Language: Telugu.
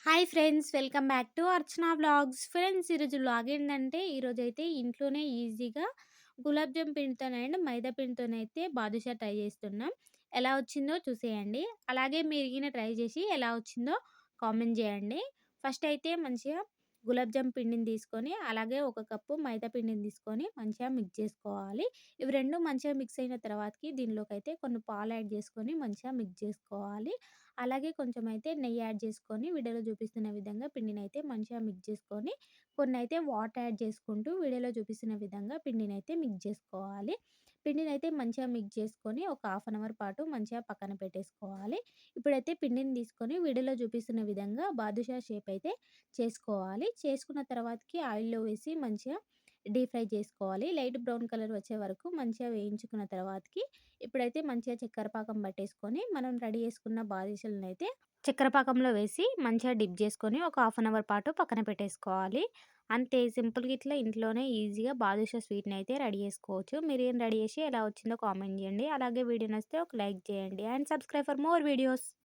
Hi friends, welcome back to Archana vlogs. Friends, ఈరోజు వ్లాగ్ ఏంటంటే ఈరోజైతే ఇంట్లోనే ఈజీగా గులాబ్ జామ్ పిండితోనే అండ్ మైదా పిండితోనైతే బాదుషా ట్రై చేస్తున్నాం. ఎలా వచ్చిందో చూసేయండి. అలాగే మీరు గిన ట్రై చేసి ఎలా వచ్చిందో కామెంట్ చేయండి. ఫస్ట్ అయితే మంచిగా గులాబ్ జామ్ పిండిని తీసుకొని, అలాగే ఒక కప్పు మైదా పిండిని తీసుకొని మంచిగా మిక్స్ చేసుకోవాలి. ఇవి రెండు మంచిగా మిక్స్ అయిన తర్వాతకి దీనిలోకైతే కొన్ని పాలు యాడ్ చేసుకొని మంచిగా మిక్స్ చేసుకోవాలి. అలాగే కొంచెం అయితే నెయ్యి యాడ్ చేసుకొని వీడియోలో చూపిస్తున్న విధంగా పిండినైతే మంచిగా మిక్స్ చేసుకొని, కొన్నైతే వాటర్ యాడ్ చేసుకుంటూ వీడియోలో చూపిస్తున్న విధంగా పిండినైతే మిక్స్ చేసుకోవాలి. పిండినైతే మంచిగా మిక్స్ చేసుకొని ఒక హాఫ్ అన్ అవర్ పాటు మంచిగా పక్కన పెట్టేసుకోవాలి. ఇప్పుడైతే పిండిని తీసుకొని వీడియోలో చూపిస్తున్న విధంగా బాదుషా షేప్ అయితే చేసుకోవాలి. చేసుకున్న తర్వాతకి ఆయిల్‌లో వేసి మంచిగా డీప్ ఫ్రై చేసుకోవాలి. లైట్ బ్రౌన్ కలర్ వచ్చే వరకు మంచిగా వేయించుకున్న తర్వాతకి ఇప్పుడైతే మంచిగా చక్కెర పాకం పట్టేసుకొని మనం రెడీ చేసుకున్న బాదుషాలనైతే చక్కెర పాకంలో వేసి మంచిగా డిప్ చేసుకొని ఒక హాఫ్ అన్ అవర్ పాటు పక్కన పెట్టేసుకోవాలి. అంతే, సింపుల్‌గా ఇట్లా ఇంట్లోనే ఈజీగా బాదుషా స్వీట్‌ని అయితే రెడీ చేసుకోవచ్చు. మీరేం రెడీ చేసి ఎలా వచ్చిందో కామెంట్ చేయండి. అలాగే వీడియో నచ్చితే ఒక లైక్ చేయండి and subscribe for more videos.